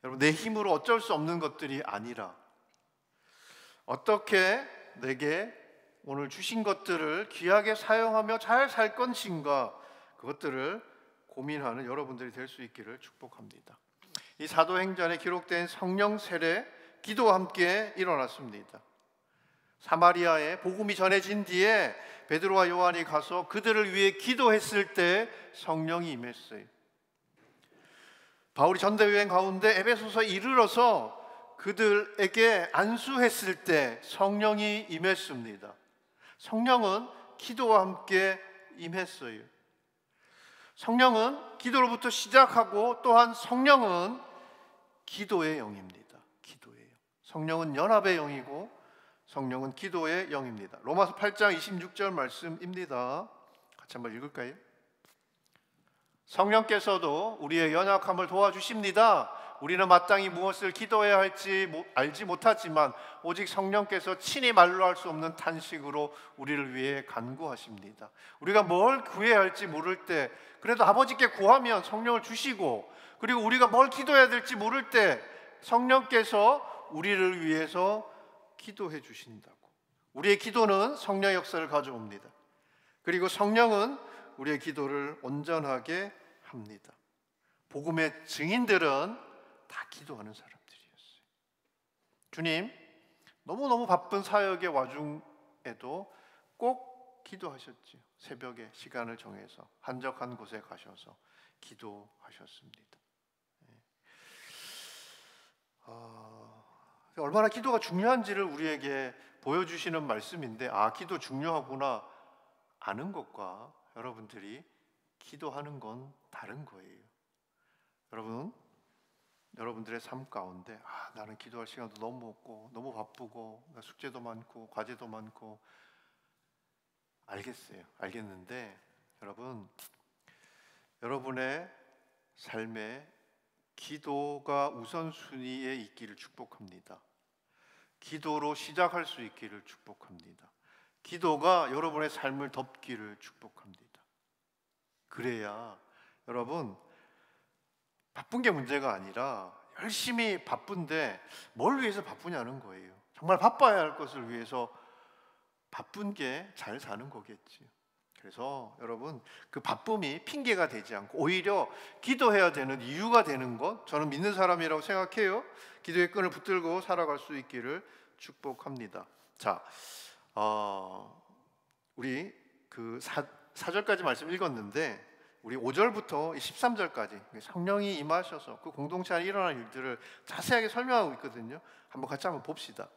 Speaker 1: 여러분, 내 힘으로 어쩔 수 없는 것들이 아니라 어떻게 내게 오늘 주신 것들을 귀하게 사용하며 잘 살 것인가, 그것들을 고민하는 여러분들이 될 수 있기를 축복합니다. 이 사도행전에 기록된 성령 세례 기도와 함께 일어났습니다. 사마리아에 복음이 전해진 뒤에 베드로와 요한이 가서 그들을 위해 기도했을 때 성령이 임했어요. 바울이 전도여행 가운데 에베소서에 이르러서 그들에게 안수했을 때 성령이 임했습니다. 성령은 기도와 함께 임했어요. 성령은 기도로부터 시작하고, 또한 성령은 기도의 영입니다. 기도예요. 성령은 연합의 영이고 성령은 기도의 영입니다. 로마서 8장 26절 말씀입니다. 같이 한번 읽을까요? 성령께서도 우리의 연약함을 도와주십니다. 우리는 마땅히 무엇을 기도해야 할지 알지 못하지만 오직 성령께서 친히 말로 할 수 없는 탄식으로 우리를 위해 간구하십니다. 우리가 뭘 구해야 할지 모를 때 그래도 아버지께 구하면 성령을 주시고, 그리고 우리가 뭘 기도해야 될지 모를 때 성령께서 우리를 위해서 기도해 주신다고. 우리의 기도는 성령의 역사를 가져옵니다. 그리고 성령은 우리의 기도를 온전하게 합니다. 복음의 증인들은 다 기도하는 사람들이었어요. 주님 너무너무 바쁜 사역의 와중에도 꼭 기도하셨지요. 새벽에 시간을 정해서 한적한 곳에 가셔서 기도하셨습니다. 얼마나 기도가 중요한지를 우리에게 보여주시는 말씀인데, 기도 중요하구나 아는 것과 여러분들이 기도하는 건 다른 거예요. 여러분들의 삶 가운데 나는 기도할 시간도 너무 없고 너무 바쁘고 숙제도 많고 과제도 많고, 알겠는데 여러분의 삶에 기도가 우선순위에 있기를 축복합니다. 기도로 시작할 수 있기를 축복합니다. 기도가 여러분의 삶을 덮기를 축복합니다. 그래야 여러분 바쁜 게 문제가 아니라 열심히 바쁜데 뭘 위해서 바쁘냐는 거예요. 정말 바빠야 할 것을 위해서 바쁜 게 잘 사는 거겠지. 그래서 여러분 그 바쁨이 핑계가 되지 않고 오히려 기도해야 되는 이유가 되는 것, 저는 믿는 사람이라고 생각해요. 기도의 끈을 붙들고 살아갈 수 있기를 축복합니다. 자, 우리 그 4절까지 말씀 읽었는데 우리 5절부터 13절까지 성령이 임하셔서 그 공동체 안에 일어난 일들을 자세하게 설명하고 있거든요. 같이 한번 봅시다.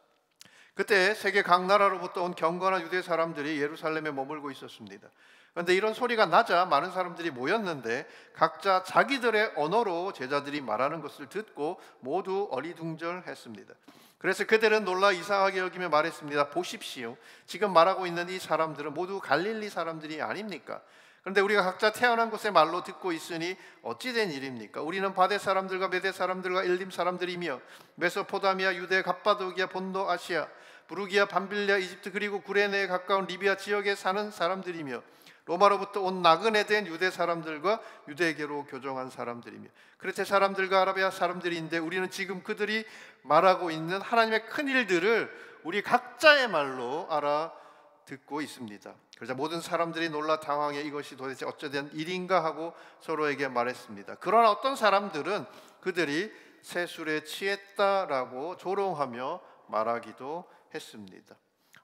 Speaker 1: 그때 세계 각 나라로부터 온 경건한 유대 사람들이 예루살렘에 머물고 있었습니다. 그런데 이런 소리가 나자 많은 사람들이 모였는데 각자 자기들의 언어로 제자들이 말하는 것을 듣고 모두 어리둥절했습니다. 그래서 그들은 놀라 이상하게 여기며 말했습니다. 보십시오, 지금 말하고 있는 이 사람들은 모두 갈릴리 사람들이 아닙니까? 그런데 우리가 각자 태어난 곳의 말로 듣고 있으니 어찌 된 일입니까? 우리는 바데 사람들과 메데 사람들과 엘림 사람들이며 메소포타미아, 유대, 갑바도기아, 본도, 아시아, 부르기아, 밤빌리아, 이집트 그리고 구레네에 가까운 리비아 지역에 사는 사람들이며 로마로부터 온 나그네 된 유대 사람들과 유대계로 교정한 사람들이며 크레테 사람들과 아라비아 사람들인데 우리는 지금 그들이 말하고 있는 하나님의 큰 일들을 우리 각자의 말로 알아듣고 있습니다. 그러자 모든 사람들이 놀라 당황해 이것이 도대체 어쩌된 일인가 하고 서로에게 말했습니다. 그러나 어떤 사람들은 그들이 세술에 취했다라고 조롱하며 말하기도 했습니다.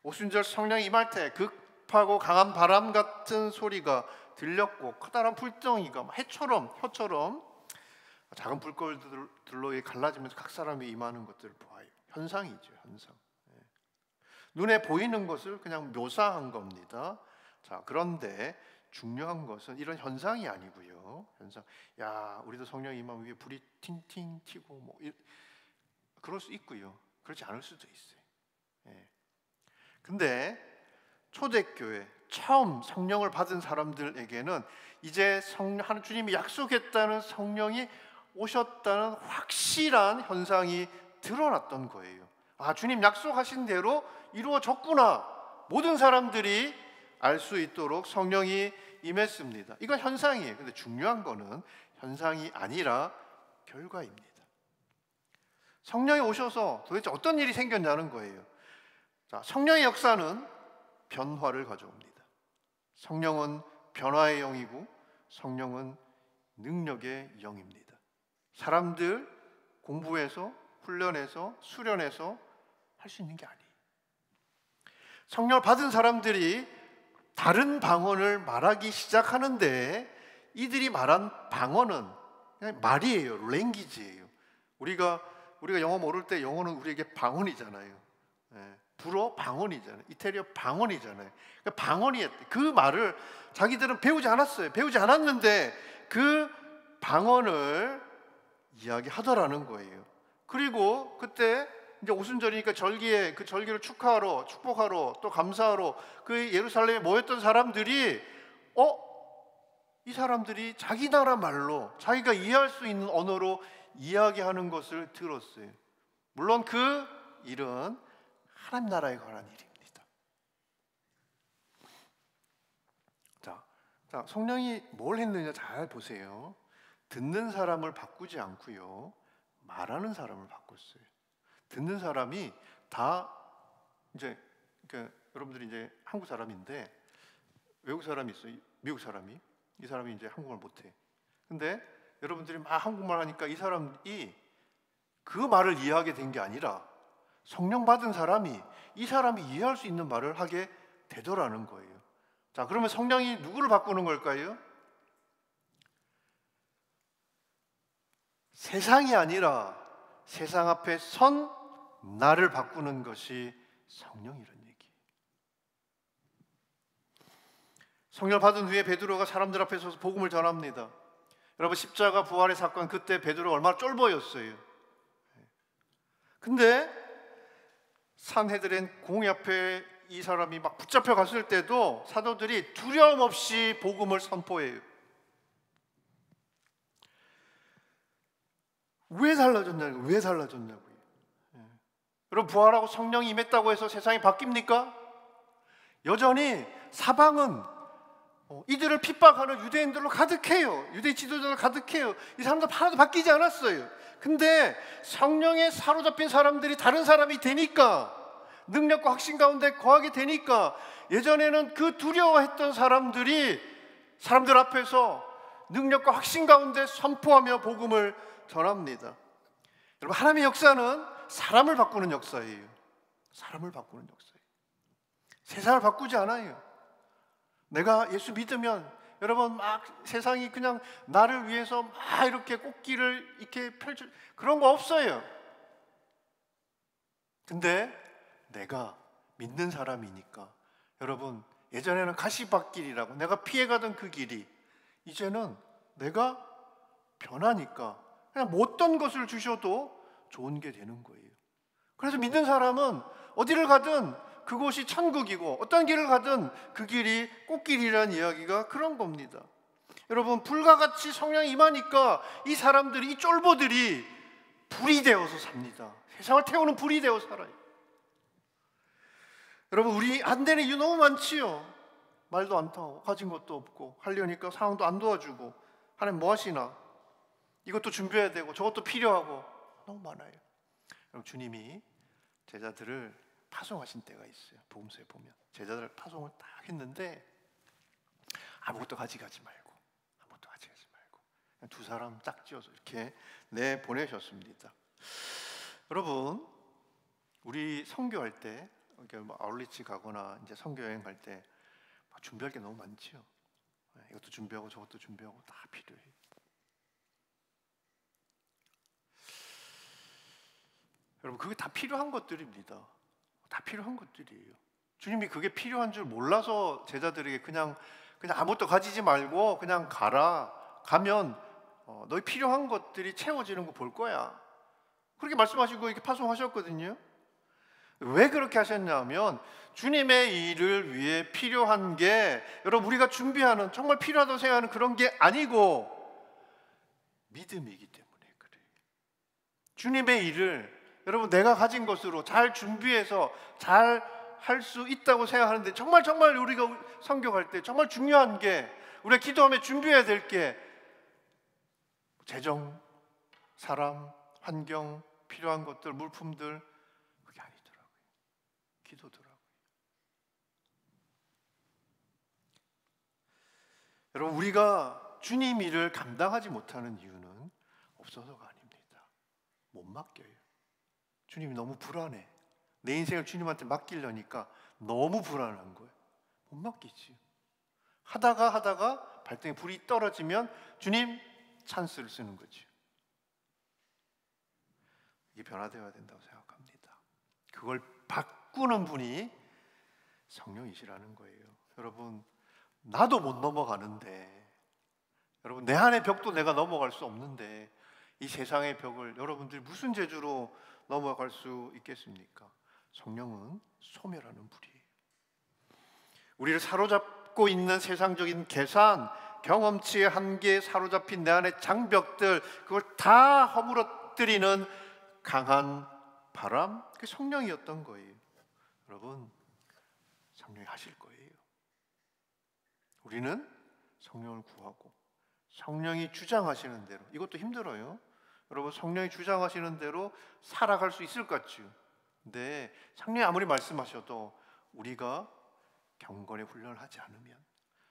Speaker 1: 오순절 성령이 임할 때 급하고 강한 바람 같은 소리가 들렸고 커다란 불덩이가 혀처럼 작은 불꽃들로 갈라지면서 각 사람이 임하는 것들을 보아요. 현상이죠, 현상. 눈에 보이는 것을 그냥 묘사한 겁니다. 자, 그런데 중요한 것은 이런 현상이 아니고요. 현상. 야, 우리도 성령 임하면 위에 불이 팅팅 튀고 그럴 수 있고요. 그렇지 않을 수도 있어요. 근데 초대교회 처음 성령을 받은 사람들에게는 이제 주님이 약속했다는 성령이 오셨다는 확실한 현상이 드러났던 거예요. 아, 주님 약속하신 대로 이루어졌구나. 모든 사람들이 알 수 있도록 성령이 임했습니다. 이건 현상이에요. 근데 중요한 거는 현상이 아니라 결과입니다. 성령이 오셔서 도대체 어떤 일이 생겼냐는 거예요. 자, 성령의 역사는 변화를 가져옵니다. 성령은 변화의 영이고 성령은 능력의 영입니다. 사람들 공부해서 훈련해서 수련해서 할 수 있는 게 아니에요. 성령을 받은 사람들이 다른 방언을 말하기 시작하는데 이들이 말한 방언은 그냥 말이에요. 랭귀지예요. 우리가 영어 모를 때 영어는 우리에게 방언이잖아요. 불어 방언이잖아요. 이태리어 방언이잖아요. 그러니까 방언이었대. 그 말을 자기들은 배우지 않았어요. 배우지 않았는데 그 방언을 이야기하더라는 거예요. 그리고 그때 이제 오순절이니까 절기에 그 절기를 축하하러, 축복하러, 또 감사하러 그 예루살렘에 모였던 사람들이 이 사람들이 자기 나라 말로 자기가 이해할 수 있는 언어로 이야기하는 것을 들었어요. 물론 그 일은 하나님 나라에 관한 일입니다. 자, 성령이 뭘 했느냐 잘 보세요. 듣는 사람을 바꾸지 않고요, 말하는 사람을 바꿨어요. 듣는 사람이 다 이제 여러분들이 이제 한국 사람인데 외국 사람이 있어요. 미국 사람이. 이 사람이 이제 한국말 못해. 근데 여러분들이 막 한국말 하니까 이 사람이 그 말을 이해하게 된 게 아니라 성령 받은 사람이 이 사람이 이해할 수 있는 말을 하게 되더라는 거예요. 자, 그러면 성령이 누구를 바꾸는 걸까요? 세상이 아니라 세상 앞에 선 나를 바꾸는 것이 성령이라는 얘기예요. 성령을 받은 후에 베드로가 사람들 앞에 서서 복음을 전합니다. 여러분, 십자가 부활의 사건, 그때 베드로가 얼마나 쫄보였어요. 근데 산헤드린 공의 앞에 이 사람이 막 붙잡혀 갔을 때도 사도들이 두려움 없이 복음을 선포해요. 왜 달라졌냐고요. 여러분, 부활하고 성령이 임했다고 해서 세상이 바뀝니까? 여전히 사방은 이들을 핍박하는 유대인들로 가득해요. 유대 지도자들 가득해요. 이 사람들 하나도 바뀌지 않았어요. 근데 성령에 사로잡힌 사람들이 다른 사람이 되니까, 능력과 확신 가운데 거하게 되니까, 예전에는 그 두려워했던 사람들이 사람들 앞에서 능력과 확신 가운데 선포하며 복음을 전합니다. 여러분, 하나님의 역사는 사람을 바꾸는 역사예요. 사람을 바꾸는 역사예요. 세상을 바꾸지 않아요. 내가 예수 믿으면 여러분 막 세상이 그냥 나를 위해서 막 이렇게 꽃길을 이렇게 펼쳐 그런 거 없어요. 근데 내가 믿는 사람이니까 여러분 예전에는 가시밭길이라고 내가 피해가던 그 길이 이제는 내가 변하니까 그냥 못된 것을 주셔도 좋은 게 되는 거예요. 그래서 믿는 사람은 어디를 가든 그곳이 천국이고 어떤 길을 가든 그 길이 꽃길이라는 이야기가 그런 겁니다. 여러분 불과 같이 성령이 임하니까 이 사람들이 이 쫄보들이 불이 되어서 삽니다. 세상을 태우는 불이 되어 살아요. 여러분 우리 안 되는 이유 너무 많지요. 말도 안 타고 가진 것도 없고 하려니까 상황도 안 도와주고 하나님 뭐 하시나 이것도 준비해야 되고 저것도 필요하고 너무 많아요. 여러분 주님이 제자들을 파송하신 때가 있어요. 복음서에 보면 제자들 파송을 딱 했는데 아무것도 가져가지 말고 그냥 두 사람 딱 지어서 이렇게 보내셨습니다. 여러분 우리 선교할 때 이렇게 뭐 아울리치 가거나 이제 선교 여행 갈 때 준비할 게 너무 많지요. 이것도 준비하고 저것도 준비하고 다 필요해요. 여러분 그게 다 필요한 것들입니다. 다 필요한 것들이에요. 주님이 그게 필요한 줄 몰라서 제자들에게 그냥 아무것도 가지지 말고 그냥 가면 너희 필요한 것들이 채워지는 거 볼 거야. 그렇게 말씀하시고 이렇게 파송하셨거든요. 왜 그렇게 하셨냐면 주님의 일을 위해 필요한 게 여러분 우리가 준비하는 정말 필요하다고 생각하는 그런 게 아니고 믿음이기 때문에 그래요. 주님의 일을 여러분 내가 가진 것으로 잘 준비해서 잘 할 수 있다고 생각하는데 정말 우리가 선교할 때 정말 중요한 게 우리가 기도하며 준비해야 될 게 재정, 사람, 환경, 필요한 것들, 물품들 그게 아니더라고요. 기도더라고요. 여러분 우리가 주님 일을 감당하지 못하는 이유는 없어서가 아닙니다. 못 맡겨요. 주님이 너무 불안해. 내 인생을 주님한테 맡기려니까 너무 불안한 거예요. 못 맡기지. 하다가 발등에 불이 떨어지면 주님 찬스를 쓰는 거죠. 이게 변화되어야 된다고 생각합니다. 그걸 바꾸는 분이 성령이시라는 거예요. 여러분 나도 못 넘어가는데 여러분 내 안의 벽도 내가 넘어갈 수 없는데 이 세상의 벽을 여러분들이 무슨 재주로 넘어갈 수 있겠습니까? 성령은 소멸하는 불이에요. 우리를 사로잡고 있는 세상적인 계산, 경험치의 한계에 사로잡힌 내 안의 장벽들 그걸 다 허물어뜨리는 강한 바람, 그게 성령이었던 거예요. 여러분 성령이 하실 거예요. 우리는 성령을 구하고 성령이 주장하시는 대로, 이것도 힘들어요. 여러분 성령이 주장하시는 대로 살아갈 수 있을 것 같죠. 근데 성령이 아무리 말씀하셔도 우리가 경건의 훈련을 하지 않으면,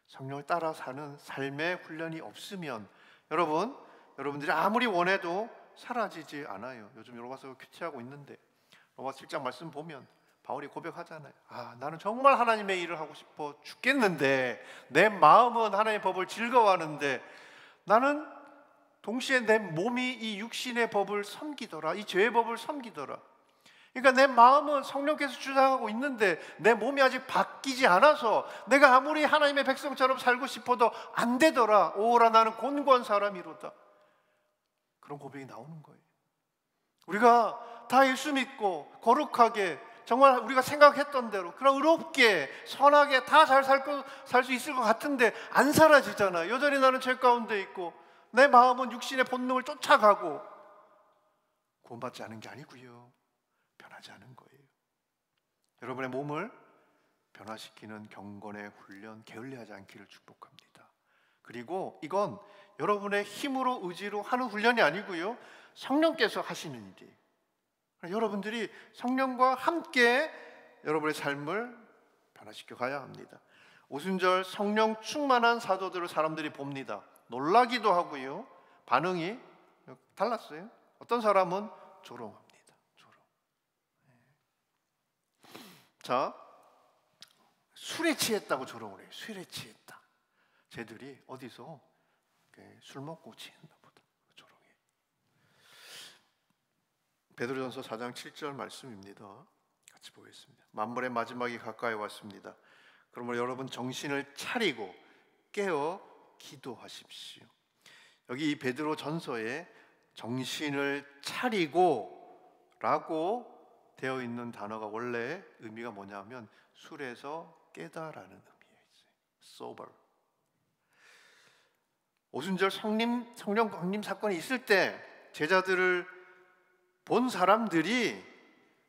Speaker 1: 성령을 따라 사는 삶의 훈련이 없으면 여러분들이 아무리 원해도 사라지지 않아요. 요즘 로마서 큐티하고 있는데 로마서 7장 말씀 보면 바울이 고백하잖아요. 나는 정말 하나님의 일을 하고 싶어 죽겠는데 내 마음은 하나님의 법을 즐거워하는데 나는 동시에 내 몸이 이 육신의 법을 섬기더라. 이 죄의 법을 섬기더라. 그러니까 내 마음은 성령께서 주장하고 있는데 내 몸이 아직 바뀌지 않아서 내가 아무리 하나님의 백성처럼 살고 싶어도 안 되더라. 오라 나는 곤고한 사람이로다. 그런 고백이 나오는 거예요. 우리가 다 예수 믿고 거룩하게 정말 우리가 생각했던 대로 그런 의롭게 선하게 다 잘 살 수 있을 것 같은데 안 사라지잖아. 여전히 나는 죄 가운데 있고 내 마음은 육신의 본능을 쫓아가고 구원받지 않은 게 아니고요. 변하지 않은 거예요. 여러분의 몸을 변화시키는 경건의 훈련 게을리하지 않기를 축복합니다. 그리고 이건 여러분의 힘으로 의지로 하는 훈련이 아니고요. 성령께서 하시는 일이에요. 여러분들이 성령과 함께 여러분의 삶을 변화시켜 가야 합니다. 오순절 성령 충만한 사도들을 사람들이 봅니다. 놀라기도 하고요. 반응이 달랐어요. 어떤 사람은 조롱합니다. 조롱. 자, 술에 취했다고 조롱을 해요. 술에 취했다. 쟤들이 어디서 술 먹고 취했나 보다 조롱해요. 베드로전서 4장 7절 말씀입니다. 같이 보겠습니다. 만물의 마지막이 가까이 왔습니다. 그러므로 여러분 정신을 차리고 깨어 기도하십시오. 여기 이 베드로 전서에 정신을 차리고 라고 되어 있는 단어가 원래 의미가 뭐냐면 술에서 깨다라는 의미예요. sober. 오순절 성령 강림 사건이 있을 때 제자들을 본 사람들이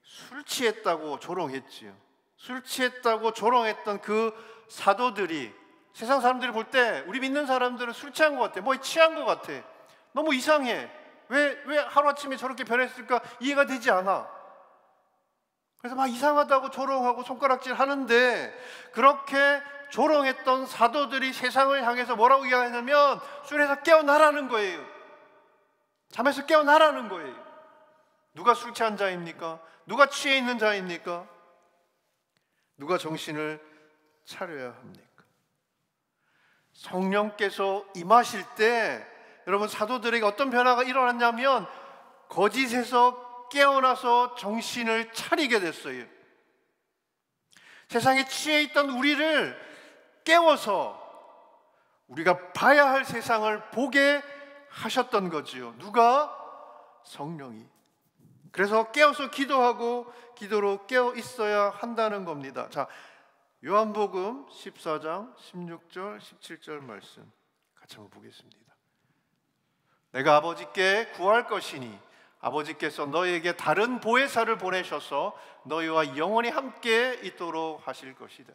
Speaker 1: 술 취했다고 조롱했지요. 술 취했다고 조롱했던 그 사도들이 세상 사람들이 볼 때 우리 믿는 사람들은 술 취한 것 같아. 뭐 취한 것 같아. 너무 이상해. 왜 하루아침에 저렇게 변했을까 이해가 되지 않아. 그래서 막 이상하다고 조롱하고 손가락질 하는데 그렇게 조롱했던 사도들이 세상을 향해서 뭐라고 이야기하냐면 술에서 깨어나라는 거예요. 잠에서 깨어나라는 거예요. 누가 술 취한 자입니까? 누가 취해 있는 자입니까? 누가 정신을 차려야 합니까? 성령께서 임하실 때 여러분 사도들에게 어떤 변화가 일어났냐면 거짓에서 깨어나서 정신을 차리게 됐어요. 세상에 취해 있던 우리를 깨워서 우리가 봐야 할 세상을 보게 하셨던 거지요. 누가? 성령이. 그래서 깨어서 기도하고 기도로 깨어 있어야 한다는 겁니다. 자, 요한복음 14장 16절 17절 말씀 같이 한번 보겠습니다. 내가 아버지께 구할 것이니 아버지께서 너희에게 다른 보혜사를 보내셔서 너희와 영원히 함께 있도록 하실 것이다.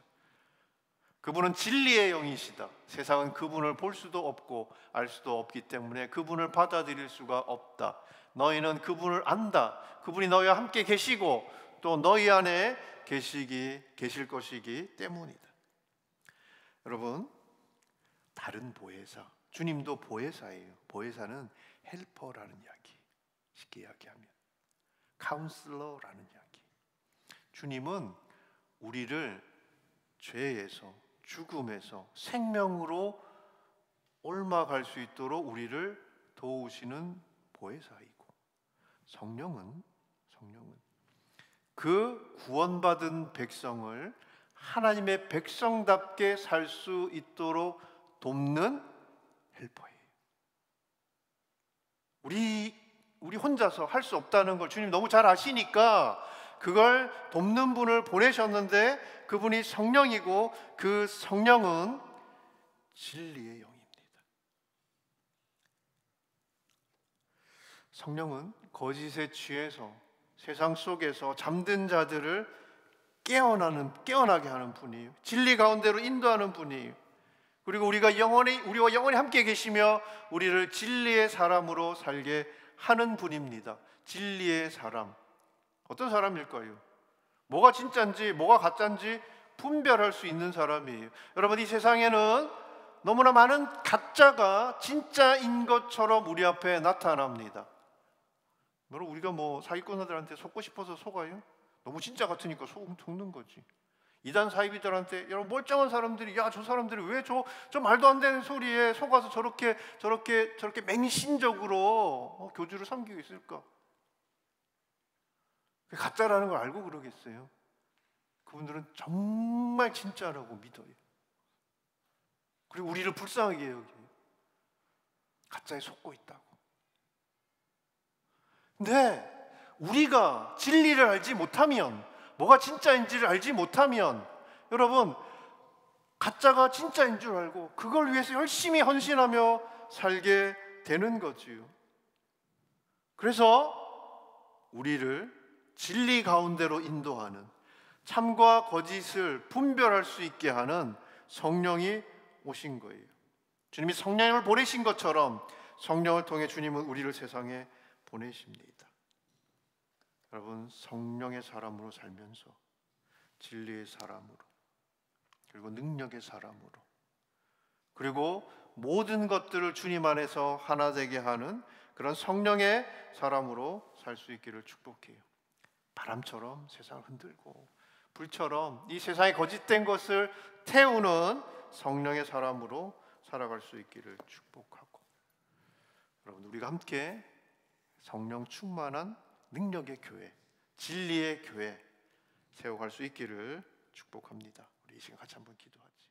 Speaker 1: 그분은 진리의 영이시다. 세상은 그분을 볼 수도 없고 알 수도 없기 때문에 그분을 받아들일 수가 없다. 너희는 그분을 안다. 그분이 너희와 함께 계시고 또 너희 안에 계실 것이기 때문이다. 여러분, 다른 보혜사, 주님도 보혜사예요. 보혜사는 헬퍼라는 이야기, 쉽게 이야기하면 카운슬러라는 이야기. 주님은 우리를 죄에서, 죽음에서 생명으로 옮아갈 수 있도록 우리를 도우시는 보혜사이고, 성령은 그 구원받은 백성을 하나님의 백성답게 살 수 있도록 돕는 헬퍼예요. 우리 혼자서 할 수 없다는 걸 주님 너무 잘 아시니까 그걸 돕는 분을 보내셨는데 그분이 성령이고 그 성령은 진리의 영입니다. 성령은 거짓에 취해서 세상 속에서 잠든 자들을 깨어나게 하는 분이에요. 진리 가운데로 인도하는 분이에요. 그리고 우리와 영원히 함께 계시며 우리를 진리의 사람으로 살게 하는 분입니다. 진리의 사람. 어떤 사람일까요? 뭐가 진짜인지 뭐가 가짜인지 분별할 수 있는 사람이에요. 여러분, 이 세상에는 너무나 많은 가짜가 진짜인 것처럼 우리 앞에 나타납니다. 여러분, 우리가 뭐 사기꾼들한테 속고 싶어서 속아요? 너무 진짜 같으니까 속는 거지. 이단 사이비들한테, 여러분, 멀쩡한 사람들이 야, 저 사람들이 왜 저 말도 안 되는 소리에 속아서 저렇게 맹신적으로 교주를 섬기고 있을까? 가짜라는 걸 알고 그러겠어요? 그분들은 정말 진짜라고 믿어요. 그리고 우리를 불쌍하게 여겨요. 가짜에 속고 있다고. 근데 우리가 진리를 알지 못하면, 뭐가 진짜인지를 알지 못하면, 여러분, 가짜가 진짜인 줄 알고 그걸 위해서 열심히 헌신하며 살게 되는 거지요. 그래서 우리를 진리 가운데로 인도하는, 참과 거짓을 분별할 수 있게 하는 성령이 오신 거예요. 주님이 성령을 보내신 것처럼 성령을 통해 주님은 우리를 세상에 보내십니다. 여러분, 성령의 사람으로 살면서 진리의 사람으로, 그리고 능력의 사람으로, 그리고 모든 것들을 주님 안에서 하나 되게 하는 그런 성령의 사람으로 살 수 있기를 축복해요. 바람처럼 세상을 흔들고 불처럼 이 세상의 거짓된 것을 태우는 성령의 사람으로 살아갈 수 있기를 축복하고, 여러분 우리가 함께 성령 충만한 능력의 교회, 진리의 교회 세워갈 수 있기를 축복합니다. 우리 이 시간 같이 한번 기도하죠.